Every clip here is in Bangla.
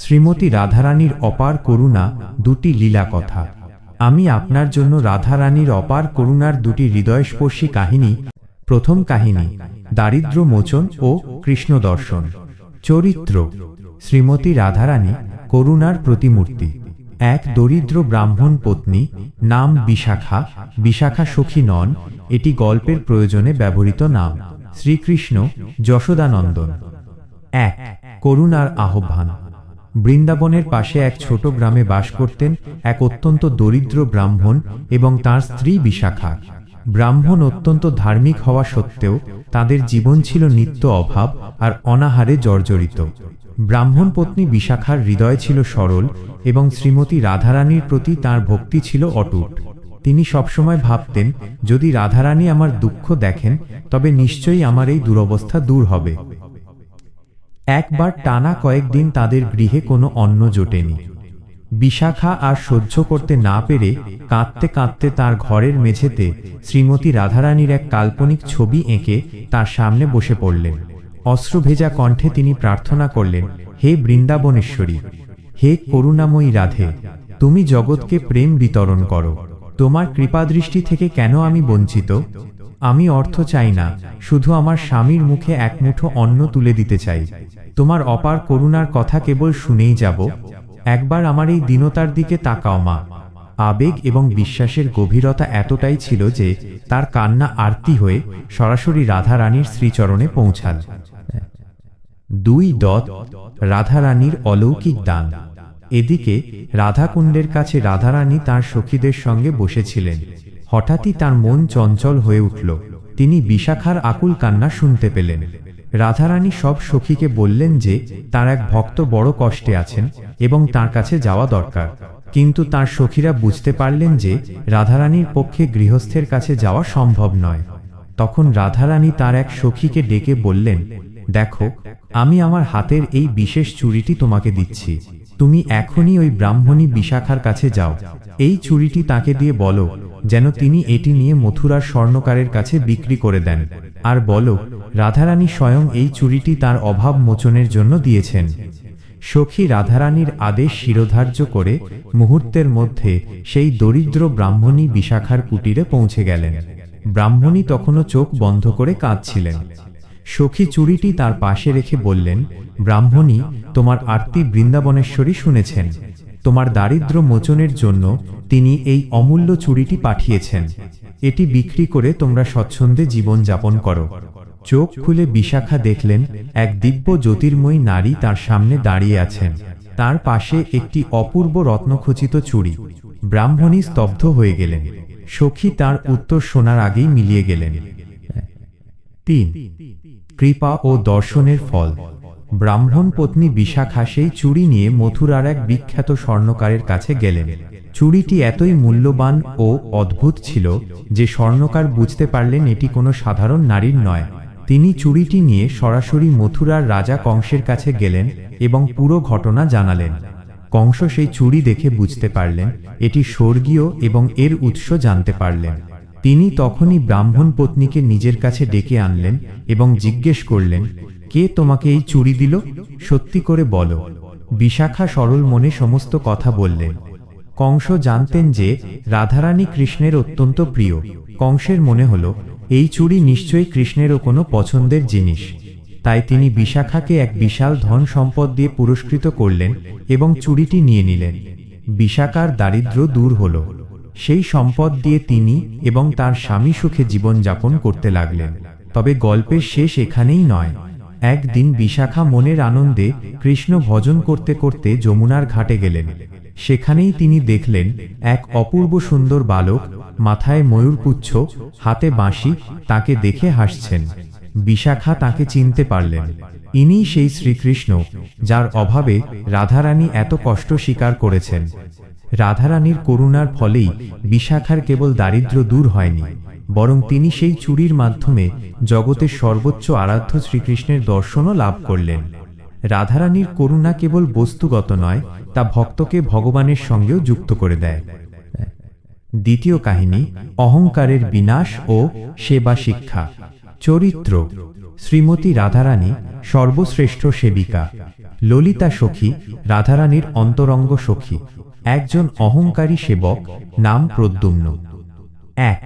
শ্রীমতী রাধারানীর অপার করুণা, দুটি লীলা কথা। আমি আপনার জন্য রাধারানীর অপার করুণার দুটি হৃদয়স্পর্শী কাহিনী। প্রথম কাহিনী, দারিদ্র মোচন ও কৃষ্ণ দর্শন। চরিত্র: শ্রীমতী রাধারানী করুণার প্রতিমূর্তি। এক দরিদ্র ব্রাহ্মণ পত্নী, নাম বিশাখা। বিশাখা সখী নন, এটি গল্পের প্রয়োজনে ব্যবহৃত নাম। শ্রীকৃষ্ণ যশোদানন্দন। এক, করুণার আহ্বান। বৃন্দাবনের পাশে এক ছোট গ্রামে বাস করতেন এক অত্যন্ত দরিদ্র ব্রাহ্মণ এবং তার স্ত্রী বিশাখা। ব্রাহ্মণ অত্যন্ত ধার্মিক হওয়া সত্ত্বেও তাদের জীবন ছিল নিত্য অভাব আর অনাহারে জর্জরিত। ব্রাহ্মণ পত্নী বিশাখার হৃদয় ছিল সরল এবং শ্রীমতী রাধারানীর প্রতি তাঁর ভক্তি ছিল অটুট। তিনি সবসময় ভাবতেন, যদি রাধারানী আমার দুঃখ দেখেন তবে নিশ্চয়ই আমার এই দুরবস্থা দূর হবে। একবার টানা কয়েকদিন তাদের গৃহে কোনো অন্ন জোটেনি। বিশাখা আর সহ্য করতে না পেরে কাঁদতে কাঁদতে তার ঘরের মেঝেতে শ্রীমতী রাধারানীর এক কাল্পনিক ছবি এঁকে তার সামনে বসে পড়লেন। অশ্রুভেজা কণ্ঠে তিনি প্রার্থনা করলেন, হে বৃন্দাবনেশ্বরী, হে করুণাময়ী রাধে, তুমি জগৎকে প্রেম বিতরণ করো। তোমার কৃপাদৃষ্টি থেকে কেন আমি বঞ্চিত? আমি অর্থ চাই না, শুধু আমার স্বামীর মুখে এক মুঠো অন্ন তুলে দিতে চাই। তোমার অপার করুণার কথা কেবল শুনেই যাব। একবার আমার এই দীনতার দিকে তাকাও মা। আবেগ এবং বিশ্বাসের গভীরতা এতটাই ছিল যে তার কান্না আরতি হয়ে সরাসরি রাধারানীর শ্রীচরণে পৌঁছাল। ২. রাধারানীর অলৌকিক দান। এদিকে রাধাকুণ্ডের কাছে রাধারানী তাঁর সখীদের সঙ্গে বসেছিলেন। হঠাৎই তার মন চঞ্চল হয়ে উঠল। তিনি বিশাখার আকুল কান্না শুনতে পেলেন। রাধারানী সব সখীকে বললেন যে তার এক ভক্ত বড় কষ্টে আছেন এবং তার কাছে যাওয়া দরকার। কিন্তু তার সখীরা বুঝতে পারলেন যে রাধারানীর পক্ষে গৃহস্থের কাছে যাওয়া সম্ভব নয়। তখন রাধারানী তার এক সখীকে ডেকে বললেন, দেখো, আমি আমার হাতের এই বিশেষ চুড়িটি তোমাকে দিচ্ছি। তুমি এখনই ওই ব্রাহ্মণী বিশাখার কাছে যাও। এই চুড়িটি তাকে দিয়ে বলো যেন তিনি এটি নিয়ে মথুরার স্বর্ণকারের কাছে বিক্রি করে দেন, আর বলো রাধারানী স্বয়ং এই চুড়িটি তার অভাব মোচনের জন্য দিয়েছেন। সখী রাধারানীর আদেশ শিরোধার্য করে মুহূর্তের মধ্যে সেই দরিদ্র ব্রাহ্মণী বিশাখার কুটিরে পৌঁছে গেলেন। ব্রাহ্মণী তখনও চোখ বন্ধ করে কাঁদছিলেন। সখী চুড়িটি তার পাশে রেখে বললেন, ব্রাহ্মণী, তোমার আরতি বৃন্দাবনেশ্বরী শুনেছেন। তোমার দারিদ্র মোচনের জন্য তিনি এই অমূল্য চুড়িটি পাঠিয়েছেন। এটি বিক্রি করে তোমরা স্বচ্ছন্দে জীবন যাপন করো। চোখ খুলে বিশাখা দেখলেন এক দিব্য জ্যোতির্ময়ী নারী তার সামনে দাঁড়িয়ে আছেন। তার পাশে একটি অপূর্ব রত্নখচিত চুড়ি। ব্রাহ্মণী স্তব্ধ হয়ে গেলেন। সখী তার উত্তর শোনার আগেই মিলিয়ে গেলেন। ৩. কৃপা ও দর্শনের ফল। ব্রাহ্মণ পত্নী বিশাখা সেই চুড়ি নিয়ে মথুরার এক বিখ্যাত স্বর্ণকারের কাছে গেলেন। চুড়িটি এতই মূল্যবান ও অদ্ভুত ছিল যে স্বর্ণকার বুঝতে পারলেন এটি কোনো সাধারণ নারীর নয়। তিনি চুড়িটি নিয়ে সরাসরি মথুরার রাজা কংসের কাছে গেলেন এবং পুরো ঘটনা জানালেন। কংস সেই চুড়ি দেখে বুঝতে পারলেন এটি স্বর্গীয় এবং এর উৎস জানতে পারলেন। তিনি তখনই ব্রাহ্মণ পত্নীকে নিজের কাছে ডেকে আনলেন এবং জিজ্ঞেস করলেন, কে তোমাকে এই চুড়ি দিল? সত্যি করে বলো। বিশাখা সরল মনে সমস্ত কথা বললেন। কংস জানতেন যে রাধারানী কৃষ্ণের অত্যন্ত প্রিয়। কংসের মনে হল এই চুড়ি নিশ্চয়ই কৃষ্ণেরও কোনো পছন্দের জিনিস। তাই তিনি বিশাখাকে এক বিশাল ধন সম্পদ দিয়ে পুরস্কৃত করলেন এবং চুড়িটি নিয়ে নিলেন। বিশাখার দারিদ্র্য দূর হল। সেই সম্পদ দিয়ে তিনি এবং তার স্বামী সুখে জীবন যাপন করতে লাগলেন। তবে গল্পের শেষ এখানেই নয়। একদিন বিশাখা মনের আনন্দে কৃষ্ণ ভজন করতে করতে যমুনার ঘাটে গেলেন। সেখানেই তিনি দেখলেন এক অপূর্ব সুন্দর বালক, মাথায় ময়ূরপুচ্ছ, হাতে বাঁশি, তাকে দেখে হাসছেন। বিশাখা তাকে চিনতে পারলেন। ইনিই সেই শ্রীকৃষ্ণ যার অভাবে রাধারানী এত কষ্ট স্বীকার করেছেন। রাধারানীর করুণার ফলেই বিশাখার কেবল দারিদ্র্য দূর হয়নি, বরং তিনি সেই চুড়ির মাধ্যমে জগতের সর্বোচ্চ আরাধ্য শ্রীকৃষ্ণের দর্শনও লাভ করলেন। রাধারানীর করুণা কেবল বস্তুগত নয়, তা ভক্তকে ভগবানের সঙ্গেও যুক্ত করে দেয়। দ্বিতীয় কাহিনী, অহংকারের বিনাশ ও সেবা শিক্ষা। চরিত্র: শ্রীমতী রাধারানী সর্বশ্রেষ্ঠ সেবিকা। ললিতা সখী রাধারানীর অন্তরঙ্গ সখী। একজন অহংকারী সেবক, নাম প্রদ্যুম্ন। এক,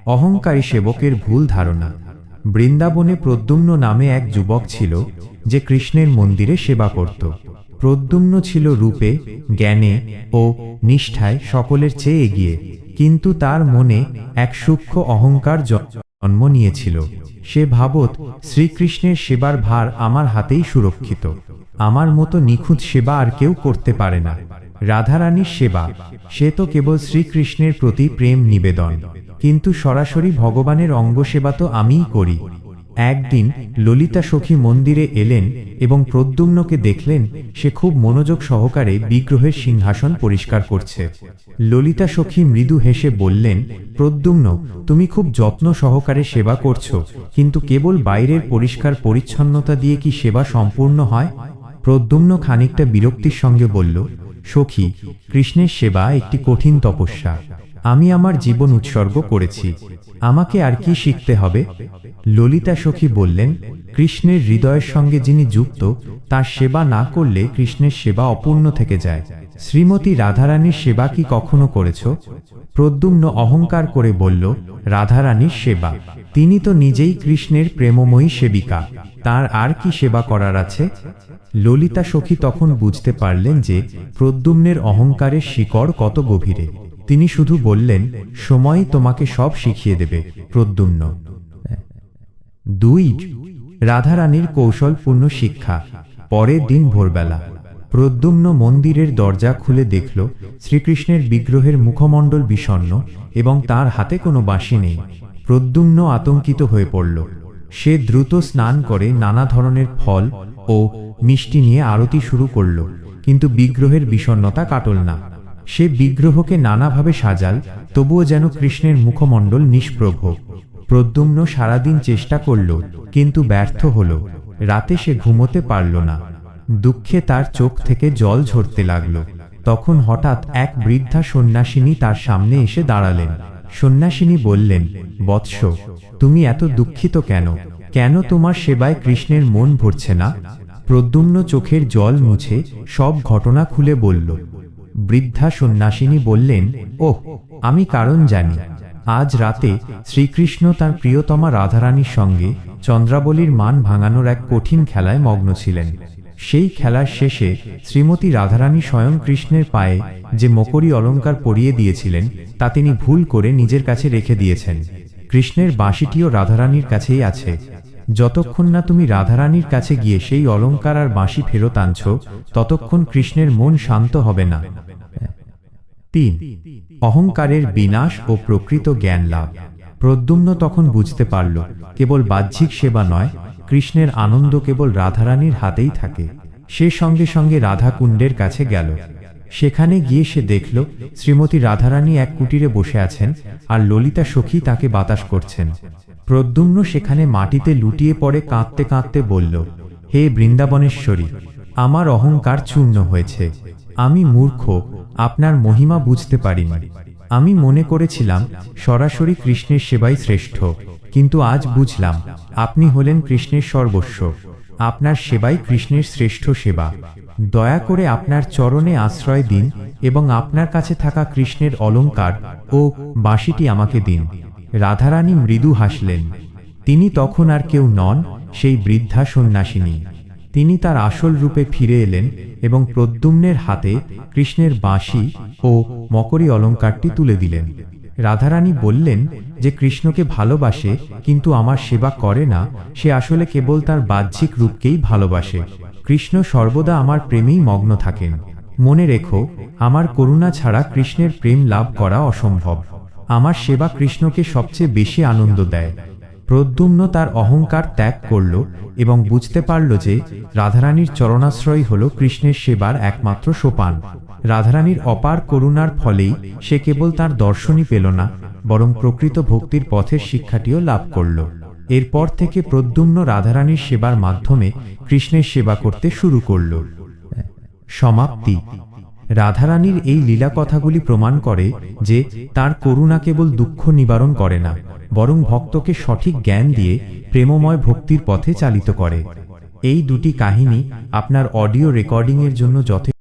অহংকারী সেবকের ভুল ধারণা। বৃন্দাবনে প্রদ্যুম্ন নামে এক যুবক ছিল, যে কৃষ্ণের মন্দিরে সেবা করত। প্রদ্যুম্ন ছিল রূপে, জ্ঞানে ও নিষ্ঠায় সকলের চেয়ে এগিয়ে, কিন্তু তার মনে এক সূক্ষ্ম অহংকার জন্ম নিয়েছিল। সে ভাবত, শ্রীকৃষ্ণের সেবার ভার আমার হাতেই সুরক্ষিত, আমার মতো নিখুঁত সেবা আর কেউ করতে পারে না। রাধারানীর সেবা, সে তো কেবল শ্রীকৃষ্ণের প্রতি প্রেম নিবেদন, কিন্তু সরাসরি ভগবানের অঙ্গসেবা তো আমিই করি। একদিন ললিতা সখী মন্দিরে এলেন এবং প্রদ্যুম্নকে দেখলেন সে খুব মনোযোগ সহকারে বিগ্রহের সিংহাসন পরিষ্কার করছে। ললিতা সখী মৃদু হেসে বললেন, প্রদ্যুম্ন, তুমি খুব যত্ন সহকারে সেবা করছো, কিন্তু কেবল বাইরের পরিষ্কার পরিচ্ছন্নতা দিয়ে কি সেবা সম্পূর্ণ হয়? প্রদ্যুম্ন খানিকটা বিরক্তির সঙ্গে বলল, সখী, কৃষ্ণের সেবা একটি কঠিন তপস্যা। আমি আমার জীবন উৎসর্গ করেছি, আমাকে আর কি শিখতে হবে? ললিতা সখী বললেন, কৃষ্ণের হৃদয়ের সঙ্গে যিনি যুক্ত, তার সেবা না করলে কৃষ্ণের সেবা অপূর্ণ থেকে যায়। শ্রীমতী রাধারানীর সেবা কি কখনো করেছ? প্রদ্যুম্ন অহংকার করে বলল, রাধারানীর সেবা? তিনি তো নিজেই কৃষ্ণের প্রেমময়ী সেবিকা, তার আর কি সেবা করার আছে? ললিতা সখী তখন বুঝতে পারলেন যে প্রদ্যুম্নের অহংকারের শিকড় কত গভীরে। তিনি শুধু বললেন, সময়ই তোমাকে সব শিখিয়ে দেবে, প্রদ্যুম্ন। 2, রাধারানীর কৌশলপূর্ণ শিক্ষা। পরের দিন ভোরবেলা প্রদ্যুম্ন মন্দিরের দরজা খুলে দেখল শ্রীকৃষ্ণের বিগ্রহের মুখমণ্ডল বিষণ্ণ এবং তার হাতে কোনো বাঁশি নেই। প্রদ্যুম্ন আতঙ্কিত হয়ে পড়ল। সে দ্রুত স্নান করে নানা ধরনের ফল ও মিষ্টি নিয়ে আরতি শুরু করল, কিন্তু বিগ্রহের বিষণ্ণতা কাটল না। সে বিগ্রহকে নানাভাবে সাজাল, তবুও যেন কৃষ্ণের মুখমণ্ডল নিষ্প্রভ। প্রদ্যুম্ন সারাদিন চেষ্টা করল, কিন্তু ব্যর্থ হল। রাতে সে ঘুমোতে পারল না। দুঃখে তার চোখ থেকে জল ঝরতে লাগল। তখন হঠাৎ এক বৃদ্ধা সন্ন্যাসিনী তার সামনে এসে দাঁড়ালেন। সন্ন্যাসিনী বললেন, বৎস, তুমি এত দুঃখিত কেন? কেন তোমার সেবায় কৃষ্ণের মন ভরছে না? প্রদ্যুম্ন চোখের জল মুছে সব ঘটনা খুলে বলল। বৃদ্ধা সন্ন্যাসিনী বললেন, ওহ, আমি কারণ জানি। আজ রাতে শ্রীকৃষ্ণ তার প্রিয়তমা রাধারানীর সঙ্গে চন্দ্রাবলীর মান ভাঙানোর এক কঠিন খেলায় মগ্ন ছিলেন। সেই খেলার শেষে শ্রীমতী রাধারানী স্বয়ং কৃষ্ণের পায়ে যে মকরী অলঙ্কার পরিয়ে দিয়েছিলেন, তা তিনি ভুল করে নিজের কাছে রেখে দিয়েছেন। কৃষ্ণের বাঁশিটিও রাধারানীর কাছেই আছে। যতক্ষণ না তুমি রাধারানীর কাছে গিয়ে সেই অলঙ্কার আর বাঁশি ফেরত আনছ, ততক্ষণ কৃষ্ণের মন শান্ত হবে না। 3, অহংকারের বিনাশ ও প্রকৃত জ্ঞান লাভ। প্রদ্যুম্ন তখন বুঝতে পারল, কেবল বাহ্যিক সেবা নয়, কৃষ্ণের আনন্দ কেবল রাধারানীর হাতেই থাকে। সে সঙ্গে সঙ্গে রাধাকুণ্ডের কাছে গেল। সেখানে গিয়ে সে দেখল শ্রীমতী রাধারানী এক কুটিরে বসে আছেন, আর ললিতা সখী তাকে বাতাস করছেন। প্রদ্যুম্ন সেখানে মাটিতে লুটিয়ে পড়ে কাঁদতে কাঁদতে বলল, হে বৃন্দাবনেশ্বরী, আমার অহংকার চূর্ণ হয়েছে। আমি মূর্খ, আপনার মহিমা বুঝতে পারিনি। আমি মনে করেছিলাম সরাসরি কৃষ্ণের সেবাই শ্রেষ্ঠ, কিন্তু আজ বুঝলাম আপনি হলেন কৃষ্ণের সর্বস্ব। আপনার সেবাই কৃষ্ণের শ্রেষ্ঠ সেবা। দয়া করে আপনার চরণে আশ্রয় দিন এবং আপনার কাছে থাকা কৃষ্ণের অলঙ্কার ও বাঁশিটি আমাকে দিন। রাধারানী মৃদু হাসলেন। তিনি তখন আর কেউ নন, সেই বৃদ্ধা সন্ন্যাসিনী। তিনি তার আসল রূপে ফিরে এলেন এবং প্রদ্যুম্নের হাতে কৃষ্ণের বাঁশি ও মকরী অলঙ্কারটি তুলে দিলেন। রাধারানী বললেন, যে কৃষ্ণকে ভালোবাসে কিন্তু আমার সেবা করে না, সে আসলে কেবল তার বাহ্যিক রূপকেই ভালোবাসে। কৃষ্ণ সর্বদা আমার প্রেমেই মগ্ন থাকেন। মনে রেখো, আমার করুণা ছাড়া কৃষ্ণের প্রেম লাভ করা অসম্ভব। আমার সেবা কৃষ্ণকে সবচেয়ে বেশি আনন্দ দেয়। প্রদ্যুম্ন তার অহংকার ত্যাগ করল এবং বুঝতে পারল যে রাধারানীর চরণাশ্রয় হল কৃষ্ণের সেবার একমাত্র সোপান। রাধারানীর অপার করুণার ফলেই সে কেবল তার দর্শনই পেল না, বরং প্রকৃত ভক্তির পথের শিক্ষাটিও লাভ করল। এরপর থেকে প্রদ্যুম্ন রাধারানীর সেবার মাধ্যমে কৃষ্ণের সেবা করতে শুরু করল। সমাপ্তি। রাধারানীর এই লীলা কথাগুলি প্রমাণ করে যে তার করুণা কেবল দুঃখ নিবারণ করে না, বরং ভক্তকে সঠিক জ্ঞান দিয়ে প্রেমময় ভক্তির পথে চালিত করে। এই দুটি কাহিনী আপনার অডিও রেকর্ডিংয়ের জন্য যথেষ্ট